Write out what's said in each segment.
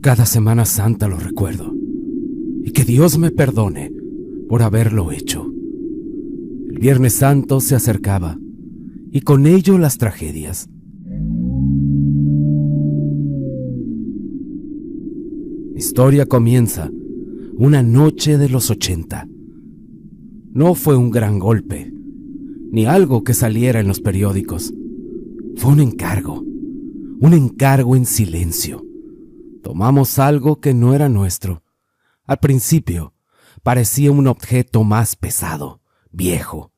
Cada Semana Santa lo recuerdo, y que Dios me perdone por haberlo hecho. El Viernes Santo se acercaba, y con ello las tragedias. Mi historia comienza una noche de los 80. No fue un gran golpe, ni algo que saliera en los periódicos. Fue un encargo en silencio. Tomamos algo que no era nuestro. Al principio parecía un objeto más pesado, viejo,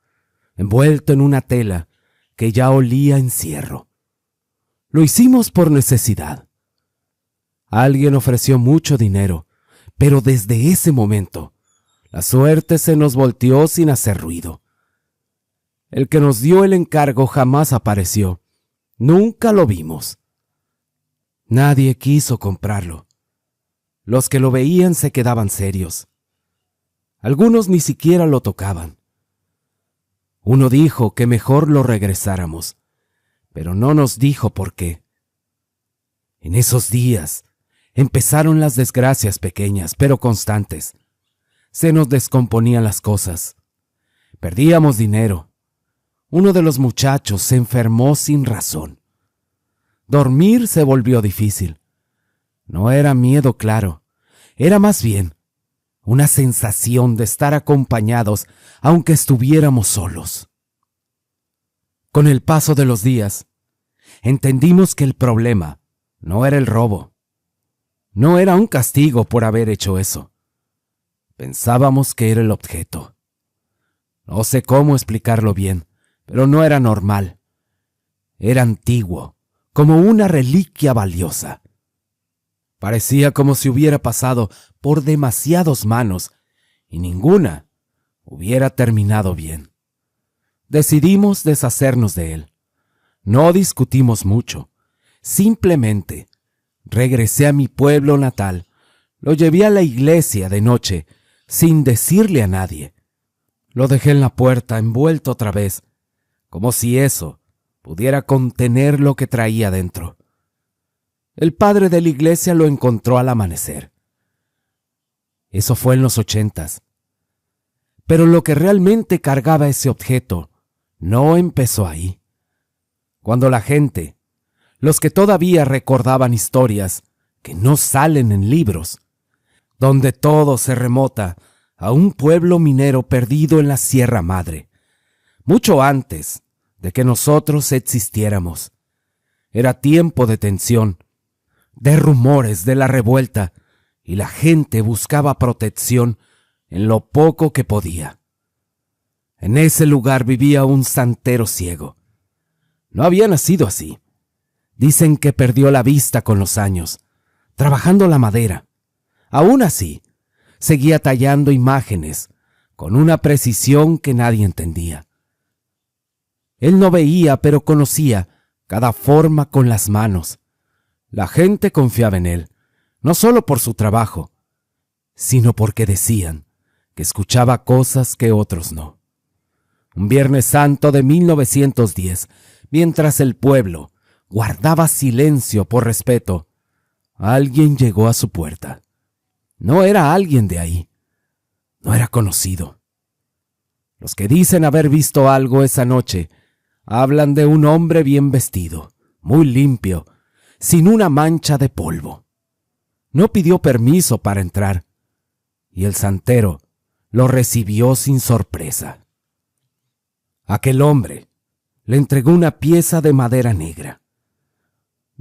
envuelto en una tela que ya olía a encierro. Lo hicimos por necesidad. Alguien ofreció mucho dinero, pero desde ese momento la suerte se nos volteó sin hacer ruido. El que nos dio el encargo jamás apareció. Nunca lo vimos. Nadie quiso comprarlo. Los que lo veían se quedaban serios. Algunos ni siquiera lo tocaban. Uno dijo que mejor lo regresáramos, pero no nos dijo por qué. En esos días empezaron las desgracias pequeñas, pero constantes. Se nos descomponían las cosas. Perdíamos dinero. Uno de los muchachos se enfermó sin razón. Dormir se volvió difícil. No era miedo, claro. Era más bien una sensación de estar acompañados aunque estuviéramos solos. Con el paso de los días, entendimos que el problema no era el robo. No era un castigo por haber hecho eso. Pensábamos que era el objeto. No sé cómo explicarlo bien, pero no era normal. Era antiguo, como una reliquia valiosa. Parecía como si hubiera pasado por demasiadas manos y ninguna hubiera terminado bien. Decidimos deshacernos de él. No discutimos mucho. Simplemente regresé a mi pueblo natal. Lo llevé a la iglesia de noche, sin decirle a nadie. Lo dejé en la puerta, envuelto otra vez, como si eso pudiera contener lo que traía dentro. El padre de la iglesia lo encontró al amanecer. Eso fue en los 80s. Pero lo que realmente cargaba ese objeto no empezó ahí. Cuando la gente, los que todavía recordaban historias que no salen en libros, donde todo se remota a un pueblo minero perdido en la Sierra Madre, mucho antes de que nosotros existiéramos. Era tiempo de tensión, de rumores de la revuelta, y la gente buscaba protección en lo poco que podía. En ese lugar vivía un santero ciego. No había nacido así. Dicen que perdió la vista con los años, trabajando la madera. Aún así, seguía tallando imágenes con una precisión que nadie entendía. Él no veía, pero conocía cada forma con las manos. La gente confiaba en él, no solo por su trabajo, sino porque decían que escuchaba cosas que otros no. Un Viernes Santo de 1910, mientras el pueblo guardaba silencio por respeto, alguien llegó a su puerta. No era alguien de ahí, no era conocido. Los que dicen haber visto algo esa noche hablan de un hombre bien vestido, muy limpio, sin una mancha de polvo. No pidió permiso para entrar, y el santero lo recibió sin sorpresa. Aquel hombre le entregó una pieza de madera negra.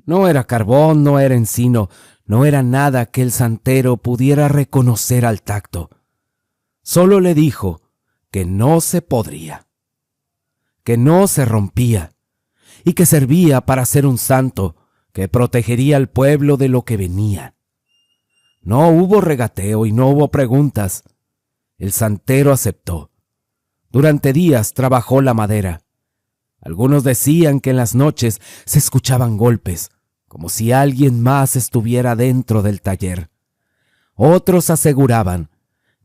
No era carbón, no era encino, no era nada que el santero pudiera reconocer al tacto. Solo le dijo que no se podría, que no se rompía y que servía para ser un santo que protegería al pueblo de lo que venía. No hubo regateo y no hubo preguntas. El santero aceptó. Durante días trabajó la madera. Algunos decían que en las noches se escuchaban golpes, como si alguien más estuviera dentro del taller. Otros aseguraban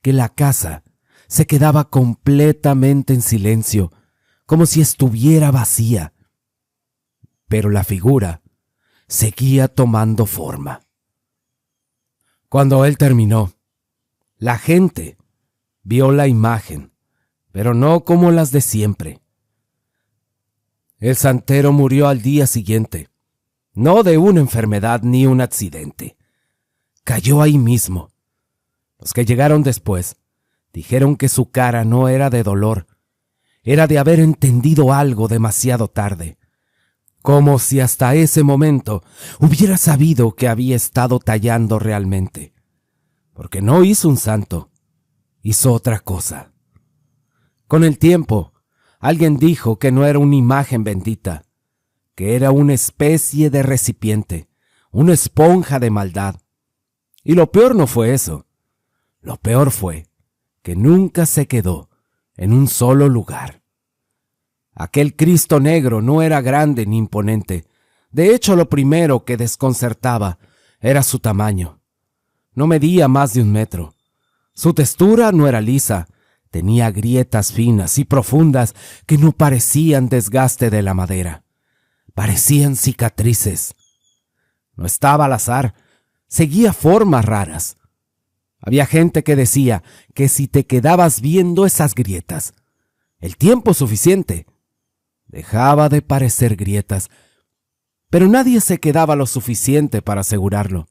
que la casa se quedaba completamente en silencio, como si estuviera vacía. Pero la figura seguía tomando forma. Cuando él terminó, la gente vio la imagen, pero no como las de siempre. El santero murió al día siguiente, no de una enfermedad ni un accidente. Cayó ahí mismo. Los que llegaron después dijeron que su cara no era de dolor, era de haber entendido algo demasiado tarde, como si hasta ese momento hubiera sabido que había estado tallando realmente, porque no hizo un santo, hizo otra cosa. Con el tiempo, alguien dijo que no era una imagen bendita, que era una especie de recipiente, una esponja de maldad. Y lo peor no fue eso. Lo peor fue que nunca se quedó en un solo lugar. Aquel Cristo negro no era grande ni imponente. De hecho, lo primero que desconcertaba era su tamaño. No medía más de 1 metro. Su textura no era lisa. Tenía grietas finas y profundas que no parecían desgaste de la madera. Parecían cicatrices. No estaba al azar. Seguía formas raras. Había gente que decía que si te quedabas viendo esas grietas, el tiempo suficiente, dejaba de parecer grietas, pero nadie se quedaba lo suficiente para asegurarlo.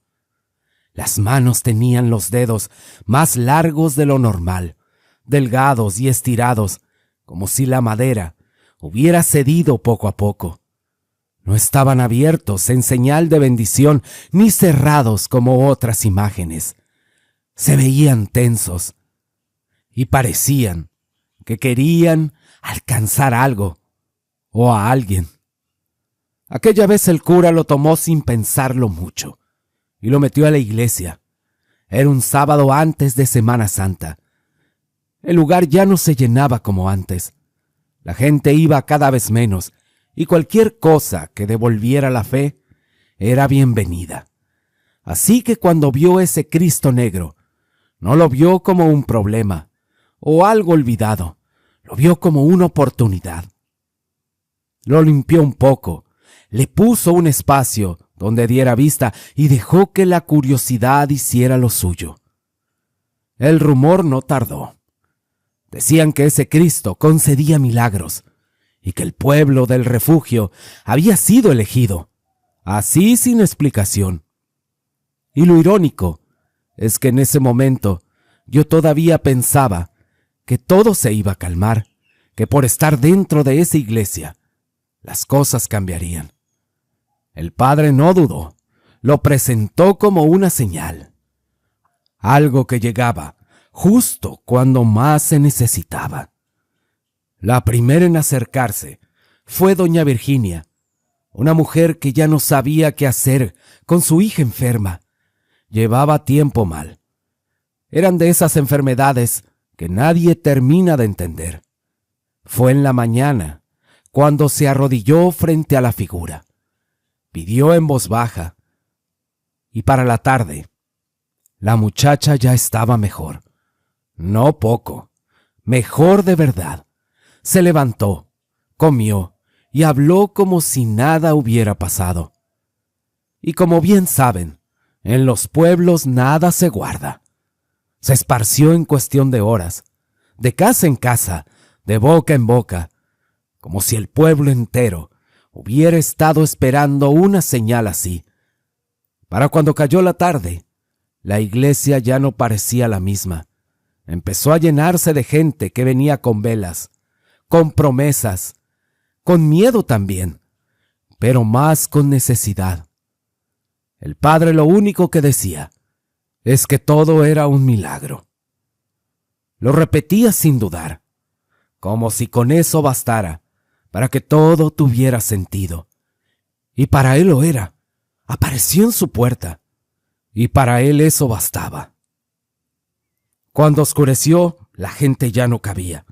Las manos tenían los dedos más largos de lo normal, delgados y estirados, como si la madera hubiera cedido poco a poco. No estaban abiertos en señal de bendición ni cerrados como otras imágenes. Se veían tensos y parecían que querían alcanzar algo o a alguien. Aquella vez el cura lo tomó sin pensarlo mucho y lo metió a la iglesia. Era un sábado antes de Semana Santa. El lugar ya no se llenaba como antes. La gente iba cada vez menos y cualquier cosa que devolviera la fe era bienvenida. Así que cuando vio ese Cristo negro, no lo vio como un problema o algo olvidado, lo vio como una oportunidad. Lo limpió un poco, le puso un espacio donde diera vista y dejó que la curiosidad hiciera lo suyo. El rumor no tardó. Decían que ese Cristo concedía milagros y que el pueblo del refugio había sido elegido, así sin explicación. Y lo irónico es que en ese momento yo todavía pensaba que todo se iba a calmar, que por estar dentro de esa iglesia las cosas cambiarían. El padre no dudó, lo presentó como una señal, algo que llegaba justo cuando más se necesitaba. La primera en acercarse fue doña Virginia, una mujer que ya no sabía qué hacer con su hija enferma. Llevaba tiempo mal. Eran de esas enfermedades que nadie termina de entender. Fue en la mañana cuando se arrodilló frente a la figura. Pidió en voz baja, y para la tarde, la muchacha ya estaba mejor. No poco, mejor de verdad. Se levantó, comió y habló como si nada hubiera pasado. Y como bien saben, en los pueblos nada se guarda. Se esparció en cuestión de horas, de casa en casa, de boca en boca, como si el pueblo entero hubiera estado esperando una señal así. Para cuando cayó la tarde, la iglesia ya no parecía la misma. Empezó a llenarse de gente que venía con velas, con promesas, con miedo también, pero más con necesidad. El padre lo único que decía es que todo era un milagro. Lo repetía sin dudar, como si con eso bastara para que todo tuviera sentido. Y para él lo era. Apareció en su puerta, y para él eso bastaba. Cuando oscureció, la gente ya no cabía.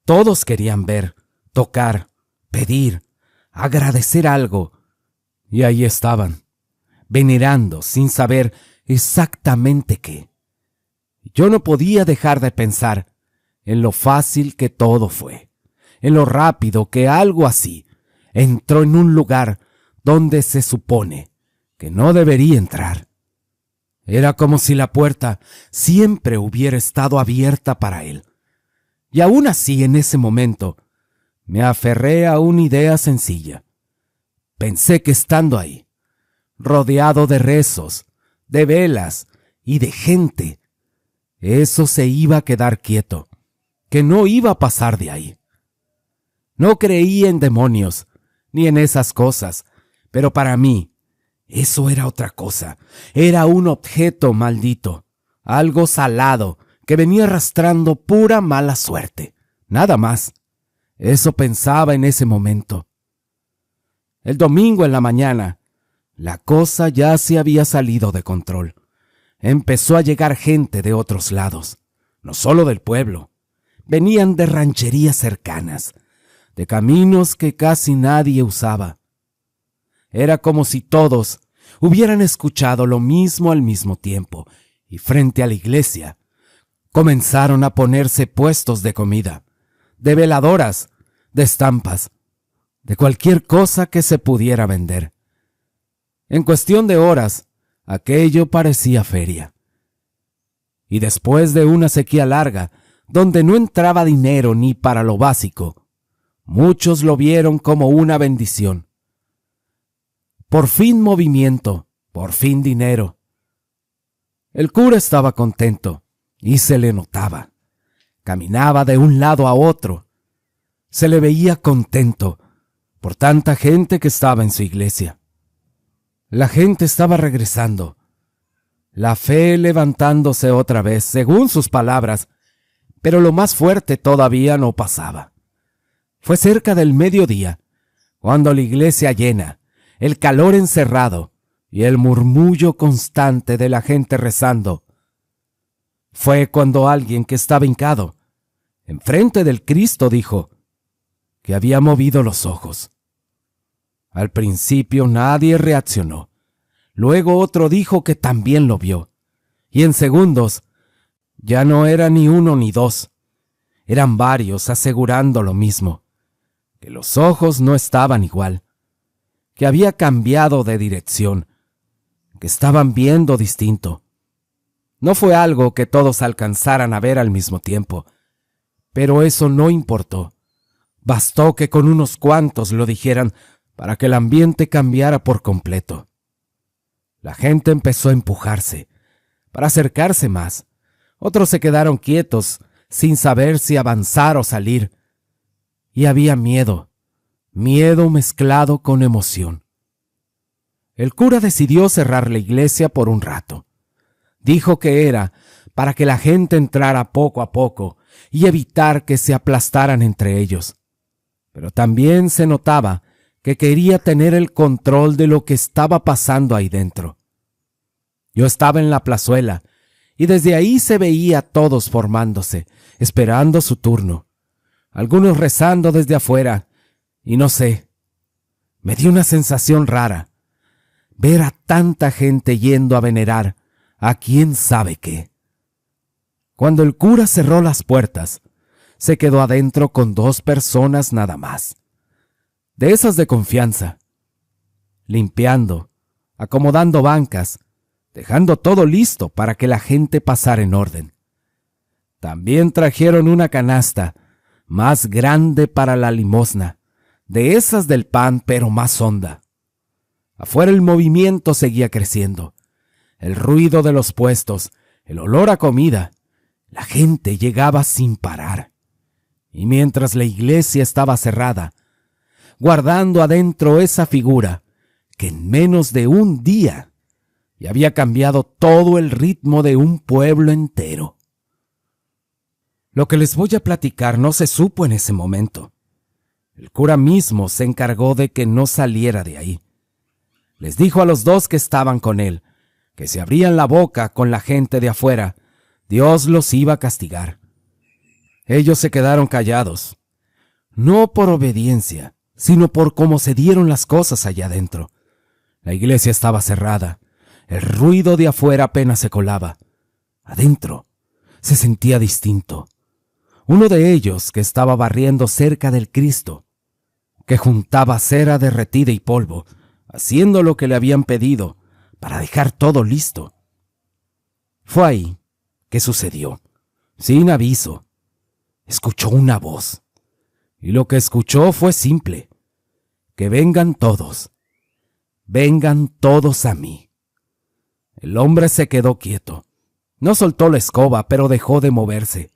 Todos querían ver, tocar, pedir, agradecer algo, y ahí estaban, venerando sin saber exactamente qué. Yo no podía dejar de pensar en lo fácil que todo fue, en lo rápido que algo así entró en un lugar donde se supone que no debería entrar. Era como si la puerta siempre hubiera estado abierta para él. Y aún así, en ese momento, me aferré a una idea sencilla. Pensé que estando ahí, rodeado de rezos, de velas y de gente, eso se iba a quedar quieto, que no iba a pasar de ahí. No creía en demonios, ni en esas cosas, pero para mí, eso era otra cosa. Era un objeto maldito, algo salado, que venía arrastrando pura mala suerte. Nada más. Eso pensaba en ese momento. El domingo en la mañana, la cosa ya se había salido de control. Empezó a llegar gente de otros lados, no solo del pueblo. Venían de rancherías cercanas, de caminos que casi nadie usaba. Era como si todos hubieran escuchado lo mismo al mismo tiempo, y frente a la iglesia comenzaron a ponerse puestos de comida, de veladoras, de estampas, de cualquier cosa que se pudiera vender. En cuestión de horas, aquello parecía feria. Y después de una sequía larga, donde no entraba dinero ni para lo básico, muchos lo vieron como una bendición. Por fin movimiento, por fin dinero. El cura estaba contento y se le notaba. Caminaba de un lado a otro. Se le veía contento por tanta gente que estaba en su iglesia. La gente estaba regresando, la fe levantándose otra vez, según sus palabras, pero lo más fuerte todavía no pasaba. Fue cerca del mediodía, cuando la iglesia llena, el calor encerrado y el murmullo constante de la gente rezando. Fue cuando alguien que estaba hincado enfrente del Cristo dijo que había movido los ojos. Al principio nadie reaccionó. Luego otro dijo que también lo vio. Y en segundos ya no era ni uno ni dos. Eran varios asegurando lo mismo, que los ojos no estaban igual, que había cambiado de dirección, que estaban viendo distinto. No fue algo que todos alcanzaran a ver al mismo tiempo, pero eso no importó. Bastó que con unos cuantos lo dijeran para que el ambiente cambiara por completo. La gente empezó a empujarse, para acercarse más. Otros se quedaron quietos, sin saber si avanzar o salir. Y había miedo mezclado con emoción. El cura decidió cerrar la iglesia por un rato. Dijo que era para que la gente entrara poco a poco y evitar que se aplastaran entre ellos. Pero también se notaba que quería tener el control de lo que estaba pasando ahí dentro. Yo estaba en la plazuela y desde ahí se veía a todos formándose, esperando su turno. Algunos rezando desde afuera, y no sé, me dio una sensación rara, ver a tanta gente yendo a venerar a quién sabe qué. Cuando el cura cerró las puertas, se quedó adentro con 2 personas nada más, de esas de confianza, limpiando, acomodando bancas, dejando todo listo para que la gente pasara en orden. También trajeron una canasta más grande para la limosna, de esas del pan pero más honda. Afuera el movimiento seguía creciendo, el ruido de los puestos, el olor a comida. La gente llegaba sin parar. Y mientras la iglesia estaba cerrada, guardando adentro esa figura que en menos de un día ya había cambiado todo el ritmo de un pueblo entero. Lo que les voy a platicar no se supo en ese momento. El cura mismo se encargó de que no saliera de ahí. Les dijo a los 2 que estaban con él que si abrían la boca con la gente de afuera, Dios los iba a castigar. Ellos se quedaron callados, no por obediencia, sino por cómo se dieron las cosas allá adentro. La iglesia estaba cerrada, el ruido de afuera apenas se colaba. Adentro se sentía distinto. Uno de ellos, que estaba barriendo cerca del Cristo, que juntaba cera derretida y polvo, haciendo lo que le habían pedido para dejar todo listo, Fue ahí que sucedió, sin aviso. Escuchó una voz, y lo que escuchó fue simple: que vengan todos a mí. El hombre se quedó quieto. No soltó la escoba, pero dejó de moverse.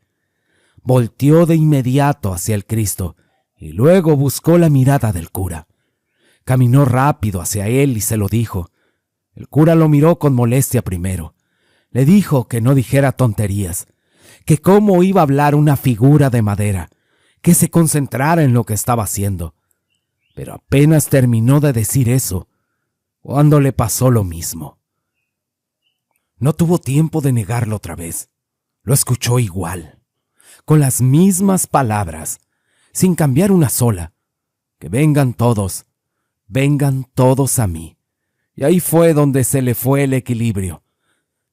Volteó de inmediato hacia el Cristo y luego buscó la mirada del cura. Caminó rápido hacia él y se lo dijo. El cura lo miró con molestia primero. Le dijo que no dijera tonterías, que cómo iba a hablar una figura de madera, que se concentrara en lo que estaba haciendo. Pero apenas terminó de decir eso, cuando le pasó lo mismo. No tuvo tiempo de negarlo otra vez. Lo escuchó igual, con las mismas palabras, sin cambiar una sola: que vengan todos a mí. Y ahí fue donde se le fue el equilibrio.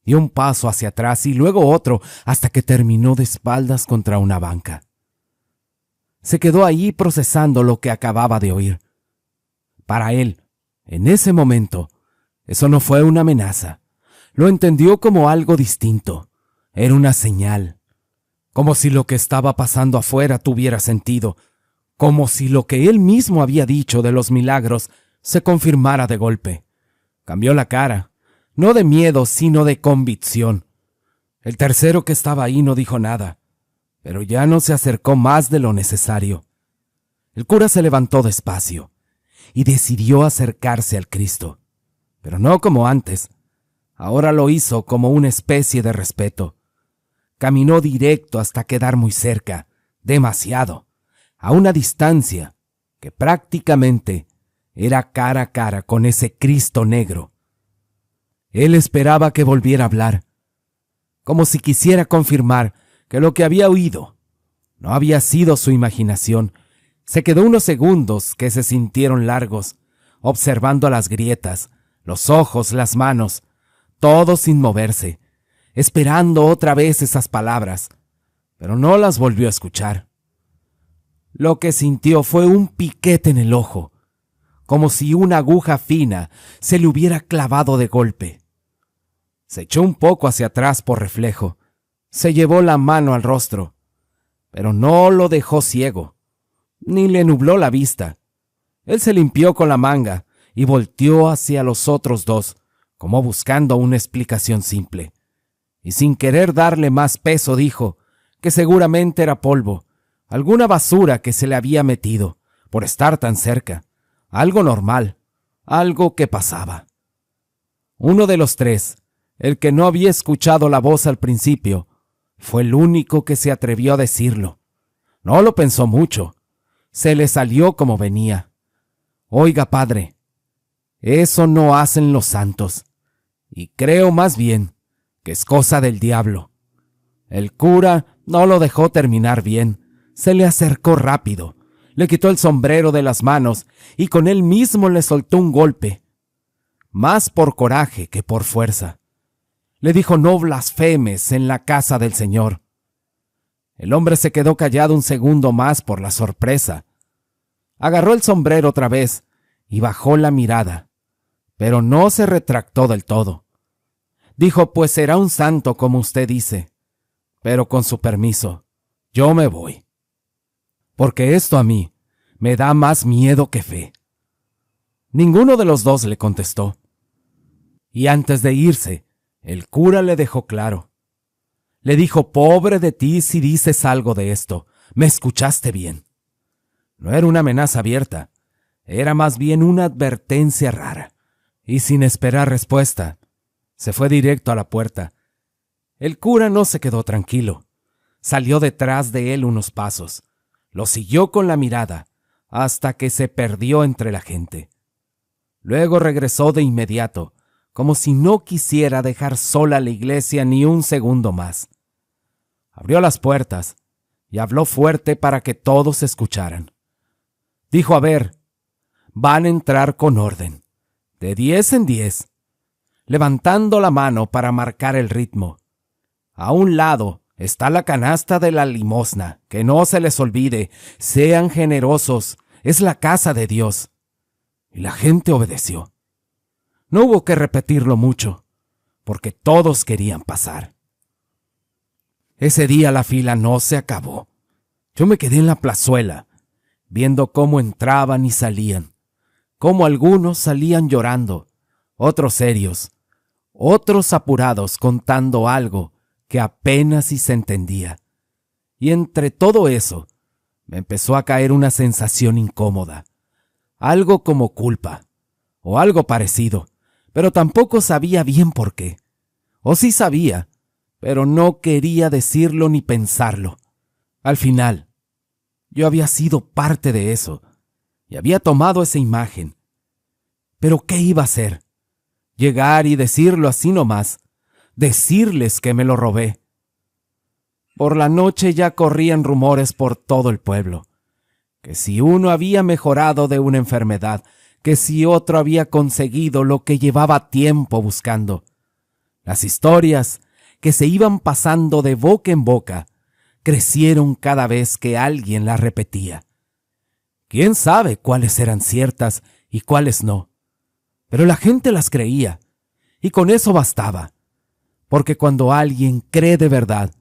Dio un paso hacia atrás y luego otro, hasta que terminó de espaldas contra una banca. Se quedó ahí procesando lo que acababa de oír. Para él, en ese momento, eso no fue una amenaza. Lo entendió como algo distinto. Era una señal. Como si lo que estaba pasando afuera tuviera sentido. Como si lo que él mismo había dicho de los milagros se confirmara de golpe. Cambió la cara, no de miedo, sino de convicción. El tercero que estaba ahí no dijo nada, pero ya no se acercó más de lo necesario. El cura se levantó despacio y decidió acercarse al Cristo, pero no como antes. Ahora lo hizo como una especie de respeto. Caminó directo hasta quedar muy cerca, demasiado, a una distancia que prácticamente era cara a cara con ese Cristo negro. Él esperaba que volviera a hablar, como si quisiera confirmar que lo que había oído no había sido su imaginación. Se quedó unos segundos que se sintieron largos, observando las grietas, los ojos, las manos, todo sin moverse, esperando otra vez esas palabras, pero no las volvió a escuchar. Lo que sintió fue un piquete en el ojo, como si una aguja fina se le hubiera clavado de golpe. Se echó un poco hacia atrás por reflejo, se llevó la mano al rostro, pero no lo dejó ciego, ni le nubló la vista. Él se limpió con la manga y volteó hacia los otros dos, como buscando una explicación simple. Y sin querer darle más peso dijo que seguramente era polvo, alguna basura que se le había metido por estar tan cerca, algo normal, algo que pasaba. Uno de los tres, el que no había escuchado la voz al principio, fue el único que se atrevió a decirlo. No lo pensó mucho, se le salió como venía. Oiga, padre, eso no hacen los santos, y creo más bien que es cosa del diablo. El cura no lo dejó terminar bien, se le acercó rápido, le quitó el sombrero de las manos y con él mismo le soltó un golpe, más por coraje que por fuerza. Le dijo: no blasfemes en la casa del Señor. El hombre se quedó callado un segundo más por la sorpresa. Agarró el sombrero otra vez y bajó la mirada, pero no se retractó del todo. Dijo: pues será un santo como usted dice, pero con su permiso, yo me voy. Porque esto a mí me da más miedo que fe. Ninguno de los dos le contestó. Y antes de irse, el cura le dejó claro. Le dijo: pobre de ti si dices algo de esto. Me escuchaste bien. No era una amenaza abierta, era más bien una advertencia rara. Y sin esperar respuesta, se fue directo a la puerta. El cura no se quedó tranquilo. Salió detrás de él unos pasos. Lo siguió con la mirada hasta que se perdió entre la gente. Luego regresó de inmediato, como si no quisiera dejar sola la iglesia ni un segundo más. Abrió las puertas y habló fuerte para que todos escucharan. Dijo: a ver, van a entrar con orden, de 10 en 10, levantando la mano para marcar el ritmo. A un lado está la canasta de la limosna, que no se les olvide, sean generosos, es la casa de Dios. Y la gente obedeció. No hubo que repetirlo mucho. porque todos querían pasar. Ese día la fila no se acabó. Yo me quedé en la plazuela, viendo cómo entraban y salían, cómo algunos salían llorando, otros serios, otros apurados contando algo que apenas si se entendía. Y entre todo eso, me empezó a caer una sensación incómoda, algo como culpa, o algo parecido, pero tampoco sabía bien por qué. O sí sabía, pero no quería decirlo ni pensarlo. Al final, yo había sido parte de eso, y había tomado esa imagen. ¿Pero qué iba a hacer? Llegar y decirlo así nomás, decirles que me lo robé. Por la noche ya corrían rumores por todo el pueblo, que si uno había mejorado de una enfermedad, que si otro había conseguido lo que llevaba tiempo buscando. Las historias que se iban pasando de boca en boca crecieron cada vez que alguien las repetía. ¿Quién sabe cuáles eran ciertas y cuáles no? Pero la gente las creía, y con eso bastaba, porque cuando alguien cree de verdad,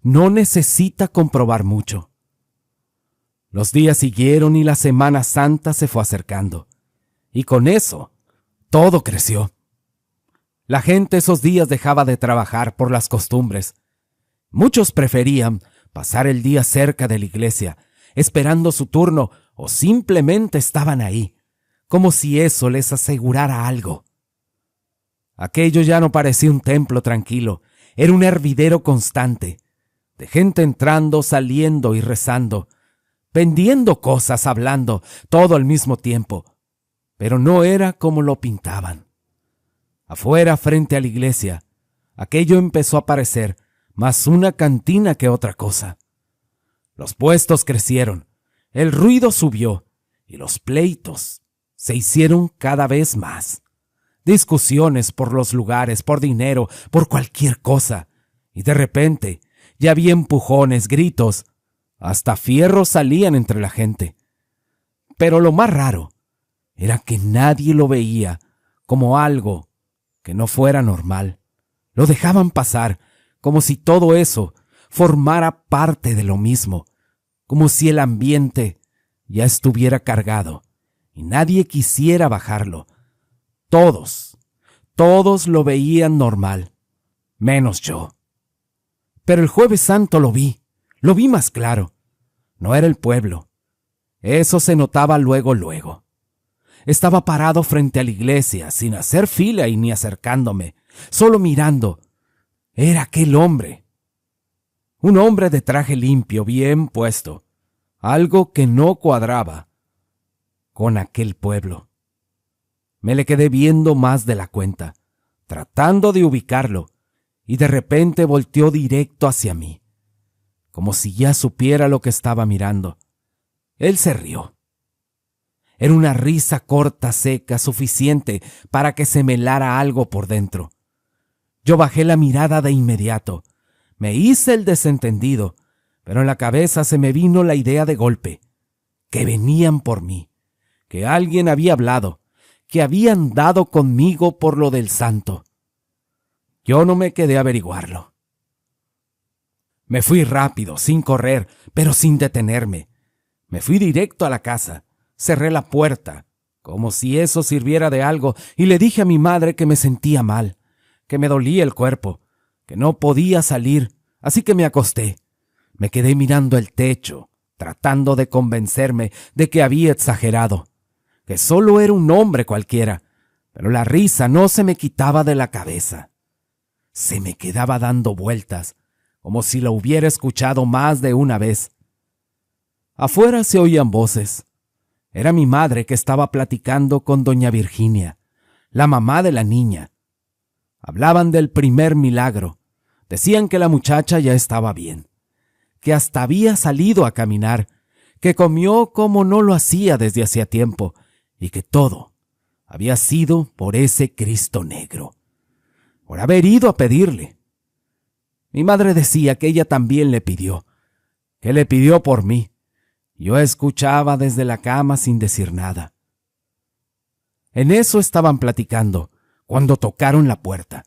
no necesita comprobar mucho. Los días siguieron y la Semana Santa se fue acercando, y con eso todo creció. La gente esos días dejaba de trabajar por las costumbres. Muchos preferían pasar el día cerca de la iglesia, esperando su turno, o simplemente estaban ahí, como si eso les asegurara algo. Aquello ya no parecía un templo tranquilo, era un hervidero constante, de gente entrando, saliendo y rezando, vendiendo cosas, hablando, todo al mismo tiempo, pero no era como lo pintaban. Afuera, frente a la iglesia, aquello empezó a parecer más una cantina que otra cosa. Los puestos crecieron, el ruido subió y los pleitos se hicieron cada vez más. Discusiones por los lugares, por dinero, por cualquier cosa. Y de repente ya había empujones, gritos, hasta fierros salían entre la gente. Pero lo más raro era que nadie lo veía como algo que no fuera normal. Lo dejaban pasar como si todo eso formara parte de lo mismo, como si el ambiente ya estuviera cargado y nadie quisiera bajarlo. Todos lo veían normal, menos yo. Pero el Jueves Santo lo vi más claro. No era el pueblo. Eso se notaba luego. Estaba parado frente a la iglesia, sin hacer fila y ni acercándome, solo mirando. Era aquel hombre. Un hombre de traje limpio, bien puesto. Algo que no cuadraba con aquel pueblo. Me le quedé viendo más de la cuenta, tratando de ubicarlo, y de repente volteó directo hacia mí, como si ya supiera lo que estaba mirando. Él se rió. Era una risa corta, seca, suficiente para que se me helara algo por dentro. Yo bajé la mirada de inmediato. Me hice el desentendido, pero en la cabeza se me vino la idea de golpe, que venían por mí, que alguien había hablado, que habían dado conmigo por lo del santo. Yo no me quedé a averiguarlo. Me fui rápido, sin correr, pero sin detenerme. Me fui directo a la casa, cerré la puerta, como si eso sirviera de algo, y le dije a mi madre que me sentía mal, que me dolía el cuerpo, que no podía salir, así que me acosté. Me quedé mirando el techo, tratando de convencerme de que había exagerado, que solo era un hombre cualquiera, pero la risa no se me quitaba de la cabeza. Se me quedaba dando vueltas, como si lo hubiera escuchado más de una vez. Afuera se oían voces. Era mi madre que estaba platicando con doña Virginia, la mamá de la niña. Hablaban del primer milagro. Decían que la muchacha ya estaba bien, que hasta había salido a caminar, que comió como no lo hacía desde hacía tiempo, y que todo había sido por ese Cristo negro, por haber ido a pedirle. Mi madre decía que ella también le pidió, que le pidió por mí. Yo escuchaba desde la cama sin decir nada. En eso estaban platicando, cuando tocaron la puerta.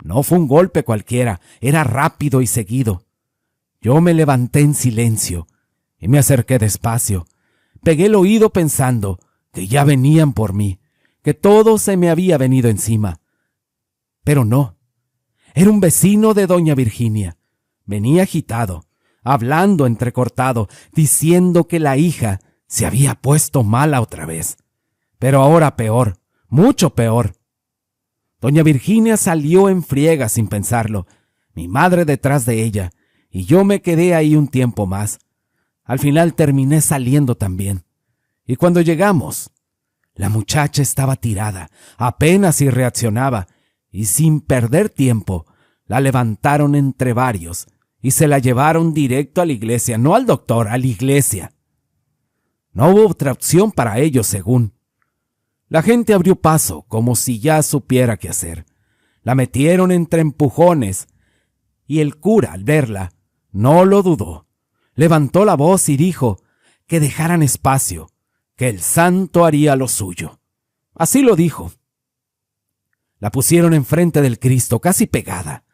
No fue un golpe cualquiera, era rápido y seguido. Yo me levanté en silencio y me acerqué despacio. Pegué el oído pensando que ya venían por mí, que todo se me había venido encima. Pero no, era un vecino de doña Virginia. Venía agitado, hablando entrecortado, diciendo que la hija se había puesto mala otra vez. Pero ahora peor, mucho peor. Doña Virginia salió en friega sin pensarlo, mi madre detrás de ella, y yo me quedé ahí un tiempo más. Al final terminé saliendo también. Y cuando llegamos, la muchacha estaba tirada, apenas si reaccionaba, y sin perder tiempo, la levantaron entre varios y se la llevaron directo a la iglesia, no al doctor, a la iglesia. No hubo otra opción para ellos, según. La gente abrió paso, como si ya supiera qué hacer. La metieron entre empujones, y el cura, al verla, no lo dudó. Levantó la voz y dijo que dejaran espacio, que el santo haría lo suyo. Así lo dijo. La pusieron enfrente del Cristo, casi pegada,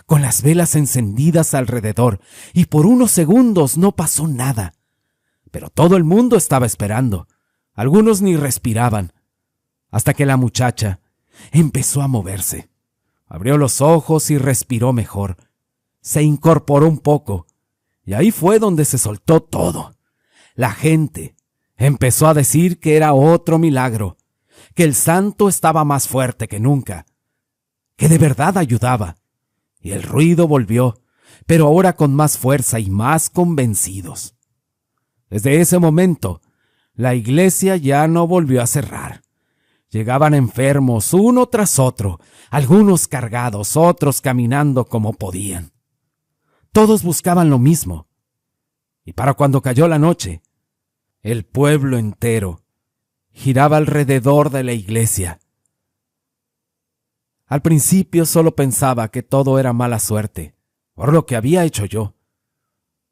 con las velas encendidas alrededor, y por unos segundos no pasó nada. Pero todo el mundo estaba esperando. Algunos ni respiraban, hasta que la muchacha empezó a moverse. Abrió los ojos y respiró mejor. Se incorporó un poco, y ahí fue donde se soltó todo. La gente empezó a decir que era otro milagro, que el santo estaba más fuerte que nunca, que de verdad ayudaba. Y el ruido volvió, pero ahora con más fuerza y más convencidos. Desde ese momento, la iglesia ya no volvió a cerrar. Llegaban enfermos uno tras otro, algunos cargados, otros caminando como podían. Todos buscaban lo mismo. Y para cuando cayó la noche, el pueblo entero giraba alrededor de la iglesia. Al principio solo pensaba que todo era mala suerte, por lo que había hecho yo.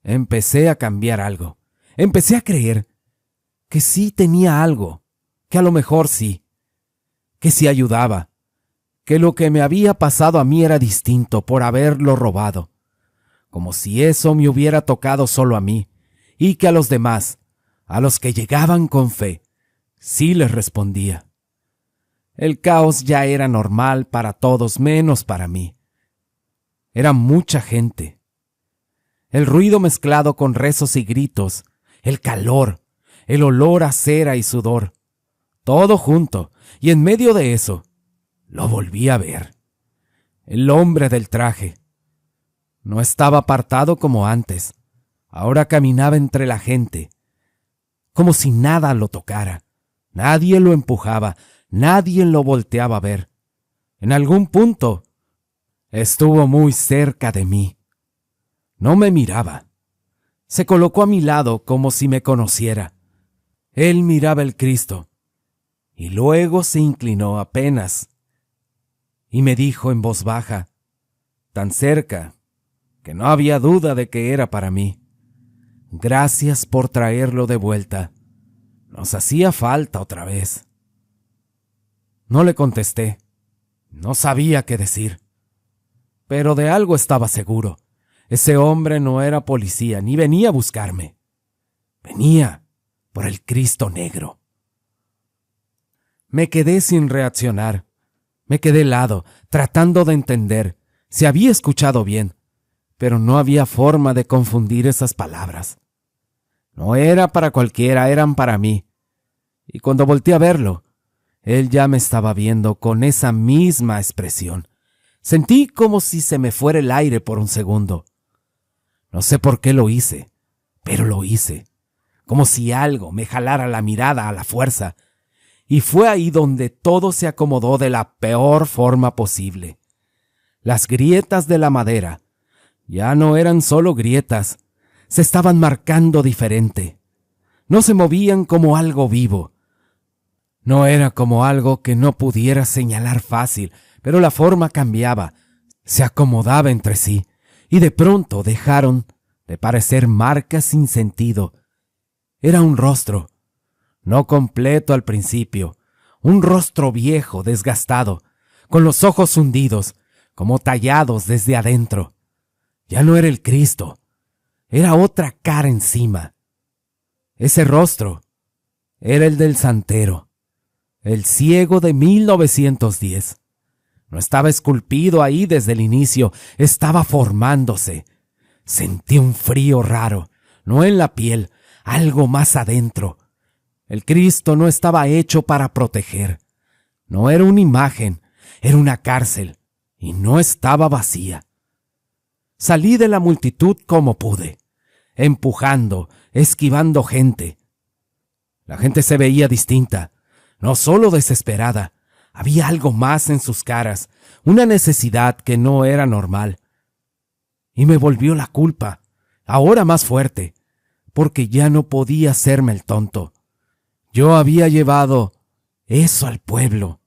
Empecé a cambiar algo. Empecé a creer que sí tenía algo, que a lo mejor sí, que sí ayudaba, que lo que me había pasado a mí era distinto por haberlo robado, como si eso me hubiera tocado solo a mí, y que a los demás, a los que llegaban con fe, sí les respondía. El caos ya era normal para todos menos para mí. Era mucha gente. El ruido mezclado con rezos y gritos, el calor, el olor a cera y sudor, todo junto, y en medio de eso, lo volví a ver. El hombre del traje. No estaba apartado como antes. Ahora caminaba entre la gente, como si nada lo tocara. Nadie lo empujaba, nadie lo volteaba a ver. En algún punto, estuvo muy cerca de mí. No me miraba. Se colocó a mi lado como si me conociera. Él miraba el Cristo, y luego se inclinó apenas, y me dijo en voz baja, tan cerca, que no había duda de que era para mí: gracias por traerlo de vuelta. Nos hacía falta otra vez. No le contesté. No sabía qué decir. Pero de algo estaba seguro. Ese hombre no era policía, ni venía a buscarme. Venía por el Cristo negro. Me quedé sin reaccionar. Me quedé helado, tratando de entender si había escuchado bien, pero no había forma de confundir esas palabras. No era para cualquiera, eran para mí. Y cuando volteé a verlo, él ya me estaba viendo con esa misma expresión. Sentí como si se me fuera el aire por un segundo. No sé por qué lo hice, pero lo hice, como si algo me jalara la mirada a la fuerza. Y fue ahí donde todo se acomodó de la peor forma posible. Las grietas de la madera ya no eran solo grietas, se estaban marcando diferente. No se movían como algo vivo. No era como algo que no pudiera señalar fácil, pero la forma cambiaba, se acomodaba entre sí, y de pronto dejaron de parecer marcas sin sentido. Era un rostro, no completo al principio, un rostro viejo, desgastado, con los ojos hundidos, como tallados desde adentro. Ya no era el Cristo, era otra cara encima. Ese rostro era el del santero, el ciego de 1910. No estaba esculpido ahí desde el inicio, estaba formándose. Sentí un frío raro, no en la piel, algo más adentro. El Cristo no estaba hecho para proteger. No era una imagen, era una cárcel, y no estaba vacía. Salí de la multitud como pude, empujando, esquivando gente. La gente se veía distinta, no solo desesperada. Había algo más en sus caras, una necesidad que no era normal. Y me volvió la culpa, ahora más fuerte, porque ya no podía hacerme el tonto. Yo había llevado eso al pueblo.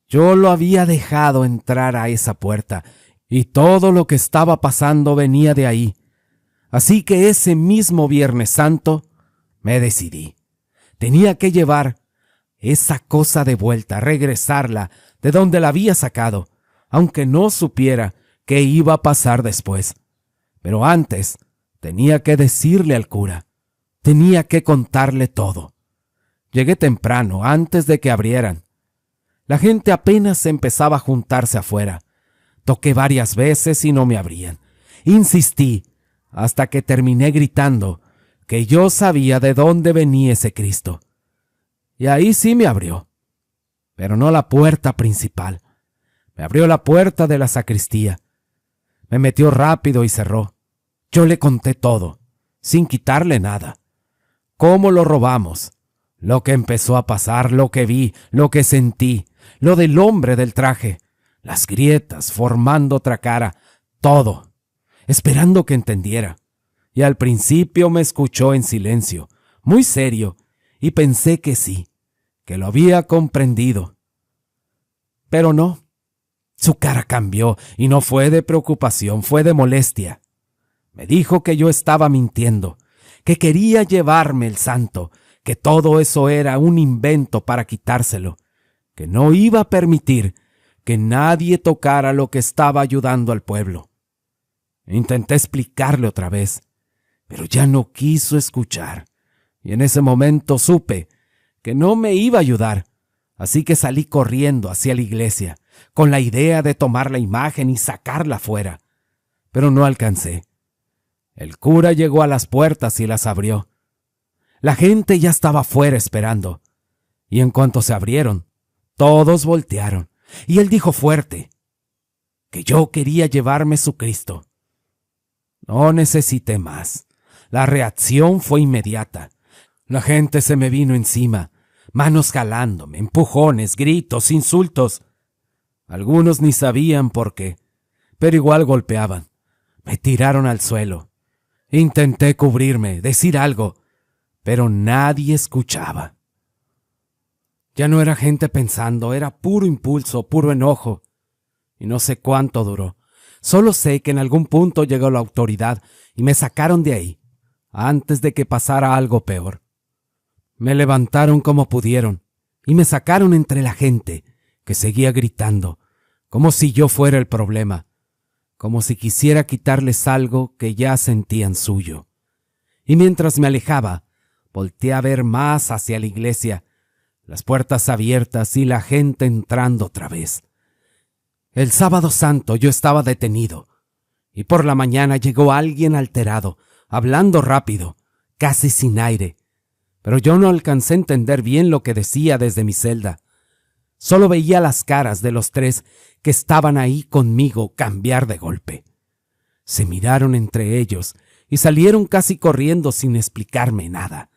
Yo lo había dejado entrar a esa puerta, y todo lo que estaba pasando venía de ahí. Así que ese mismo Viernes Santo me decidí. Tenía que llevar esa cosa de vuelta, regresarla de donde la había sacado, aunque no supiera qué iba a pasar después. Pero antes tenía que decirle al cura, tenía que contarle todo. Llegué temprano, antes de que abrieran. La gente apenas empezaba a juntarse afuera. Toqué varias veces y no me abrían. Insistí hasta que terminé gritando que yo sabía de dónde venía ese Cristo. Y ahí sí me abrió, pero no la puerta principal. Me abrió la puerta de la sacristía. Me metió rápido y cerró. Yo le conté todo, sin quitarle nada. Cómo lo robamos, lo que empezó a pasar, lo que vi, lo que sentí, lo del hombre del traje, las grietas formando otra cara, todo, esperando que entendiera. Y al principio me escuchó en silencio, muy serio, y pensé que sí, que lo había comprendido. Pero no, su cara cambió y no fue de preocupación, fue de molestia. Me dijo que yo estaba mintiendo, que quería llevarme el santo, que todo eso era un invento para quitárselo, que no iba a permitir que nadie tocara lo que estaba ayudando al pueblo. Intenté explicarle otra vez, pero ya no quiso escuchar, y en ese momento supe que no me iba a ayudar, así que salí corriendo hacia la iglesia, con la idea de tomar la imagen y sacarla fuera, pero no alcancé. El cura llegó a las puertas y las abrió. La gente ya estaba fuera esperando, y en cuanto se abrieron, todos voltearon, y él dijo fuerte que yo quería llevarme su Cristo. No necesité más. La reacción fue inmediata. La gente se me vino encima, manos jalándome, empujones, gritos, insultos. Algunos ni sabían por qué, pero igual golpeaban. Me tiraron al suelo. Intenté cubrirme, decir algo, pero nadie escuchaba. Ya no era gente pensando, era puro impulso, puro enojo. Y no sé cuánto duró. Solo sé que en algún punto llegó la autoridad y me sacaron de ahí, antes de que pasara algo peor. Me levantaron como pudieron y me sacaron entre la gente, que seguía gritando, como si yo fuera el problema, como si quisiera quitarles algo que ya sentían suyo. Y mientras me alejaba, volteé a ver más hacia la iglesia, las puertas abiertas y la gente entrando otra vez. El sábado santo yo estaba detenido, y por la mañana llegó alguien alterado, hablando rápido, casi sin aire, pero yo no alcancé a entender bien lo que decía desde mi celda. Solo veía las caras de los tres que estaban ahí conmigo cambiar de golpe. Se miraron entre ellos y salieron casi corriendo sin explicarme nada.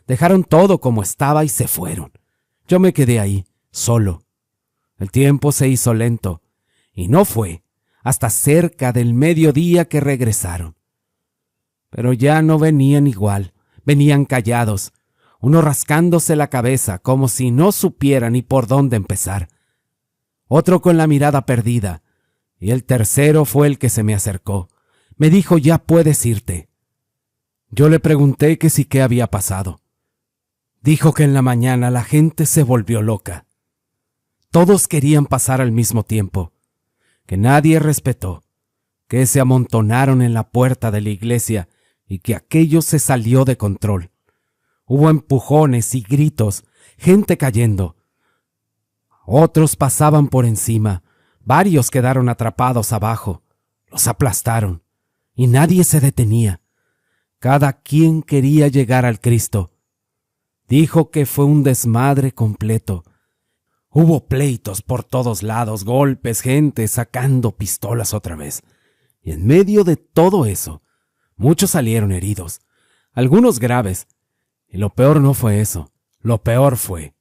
Dejaron todo como estaba y se fueron. Yo me quedé ahí, solo. El tiempo se hizo lento, y no fue hasta cerca del mediodía que regresaron. Pero ya no venían igual, venían callados, uno rascándose la cabeza como si no supiera ni por dónde empezar, otro con la mirada perdida, y el tercero fue el que se me acercó. Me dijo: «Ya puedes irte». Yo le pregunté que si qué había pasado. Dijo que en la mañana la gente se volvió loca. Todos querían pasar al mismo tiempo. que nadie respetó, que se amontonaron en la puerta de la iglesia y que aquello se salió de control. Hubo empujones y gritos, gente cayendo. Otros pasaban por encima, varios quedaron atrapados abajo, los aplastaron, y nadie se detenía. Cada quien quería llegar al Cristo. Dijo que fue un desmadre completo. Hubo pleitos por todos lados, golpes, gente sacando pistolas otra vez. Y en medio de todo eso, muchos salieron heridos, algunos graves. Y lo peor no fue eso. Lo peor fue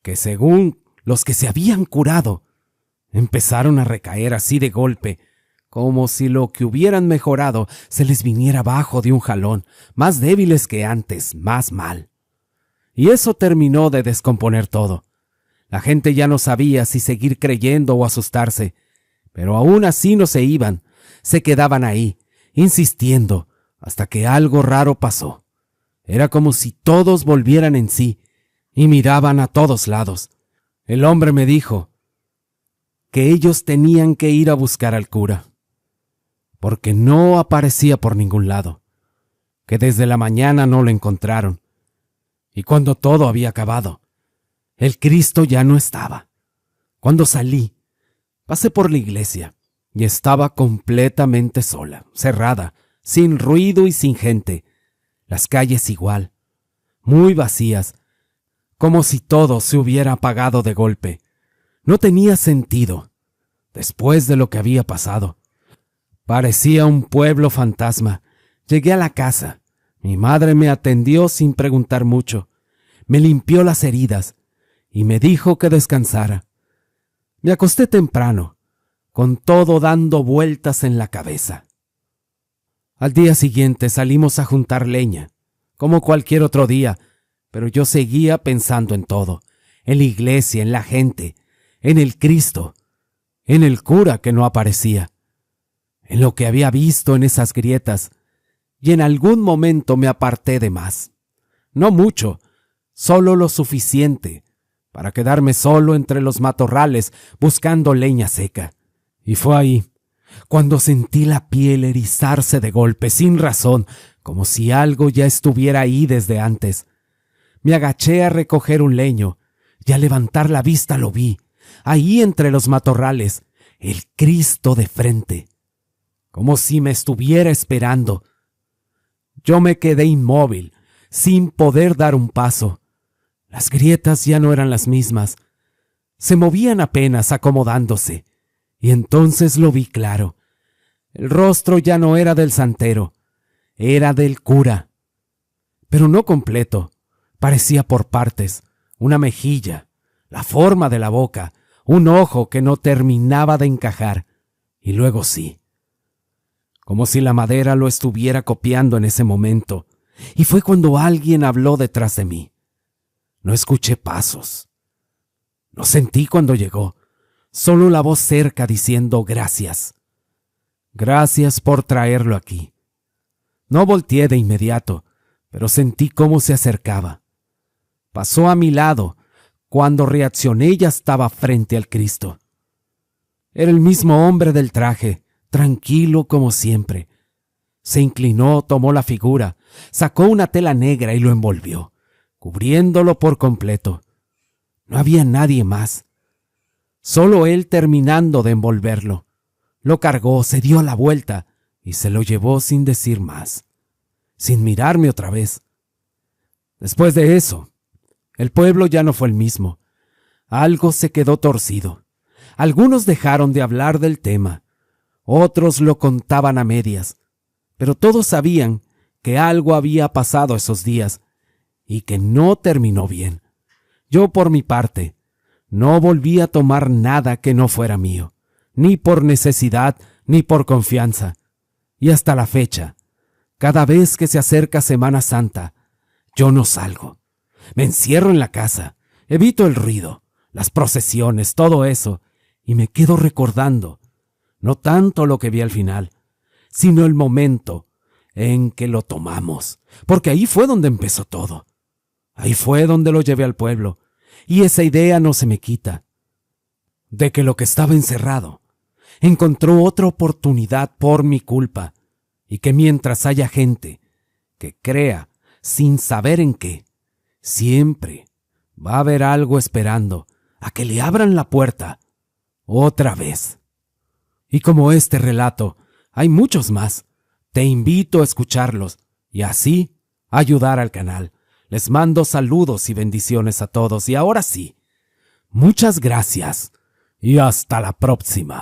que según los que se habían curado, empezaron a recaer así de golpe, como si lo que hubieran mejorado se les viniera abajo de un jalón, más débiles que antes, más mal. Y eso terminó de descomponer todo. La gente ya no sabía si seguir creyendo o asustarse, pero aún así no se iban, se quedaban ahí, insistiendo, hasta que algo raro pasó. Era como si todos volvieran en sí y miraban a todos lados. El hombre me dijo que ellos tenían que ir a buscar al cura, porque no aparecía por ningún lado, que desde la mañana no lo encontraron, y cuando todo había acabado, el Cristo ya no estaba. Cuando salí, pasé por la iglesia y estaba completamente sola, cerrada, sin ruido y sin gente. Las calles igual, muy vacías, como si todo se hubiera apagado de golpe. No tenía sentido, después de lo que había pasado. Parecía un pueblo fantasma. Llegué a la casa. Mi madre me atendió sin preguntar mucho. Me limpió las heridas y me dijo que descansara. Me acosté temprano, con todo dando vueltas en la cabeza. Al día siguiente salimos a juntar leña, como cualquier otro día, pero yo seguía pensando en todo, en la iglesia, en la gente, en el Cristo, en el cura que no aparecía, en lo que había visto en esas grietas, y en algún momento me aparté de más. No mucho, solo lo suficiente para quedarme solo entre los matorrales buscando leña seca. Y fue ahí cuando sentí la piel erizarse de golpe, sin razón, como si algo ya estuviera ahí desde antes. Me agaché a recoger un leño, y al levantar la vista lo vi, ahí entre los matorrales, el Cristo de frente, como si me estuviera esperando. Yo me quedé inmóvil, sin poder dar un paso. Las grietas ya no eran las mismas, se movían apenas acomodándose, y entonces lo vi claro. El rostro ya no era del santero, era del cura, pero no completo, parecía por partes, una mejilla, la forma de la boca, un ojo que no terminaba de encajar, y luego sí, como si la madera lo estuviera copiando en ese momento, y fue cuando alguien habló detrás de mí. No escuché pasos, no sentí cuando llegó, solo la voz cerca diciendo gracias. Gracias por traerlo aquí. No volteé de inmediato, pero sentí cómo se acercaba. Pasó a mi lado. Cuando reaccioné ya estaba frente al Cristo. Era el mismo hombre del traje, tranquilo como siempre. Se inclinó, tomó la figura, sacó una tela negra y lo envolvió, cubriéndolo por completo. No había nadie más. Solo él terminando de envolverlo. Lo cargó, se dio la vuelta y se lo llevó sin decir más, sin mirarme otra vez. Después de eso, el pueblo ya no fue el mismo. Algo se quedó torcido. Algunos dejaron de hablar del tema, otros lo contaban a medias, pero todos sabían que algo había pasado esos días y que no terminó bien. Yo, por mi parte, no volví a tomar nada que no fuera mío, ni por necesidad ni por confianza. Y hasta la fecha, cada vez que se acerca Semana Santa, yo no salgo. Me encierro en la casa, evito el ruido, las procesiones, todo eso, y me quedo recordando, no tanto lo que vi al final, sino el momento en que lo tomamos, porque ahí fue donde empezó todo. Ahí fue donde lo llevé al pueblo, y esa idea no se me quita, de que lo que estaba encerrado encontró otra oportunidad por mi culpa, y que mientras haya gente que crea sin saber en qué, siempre va a haber algo esperando a que le abran la puerta otra vez. Y como este relato, hay muchos más. Te invito a escucharlos y así ayudar al canal. Les mando saludos y bendiciones a todos. Y ahora sí, muchas gracias y hasta la próxima.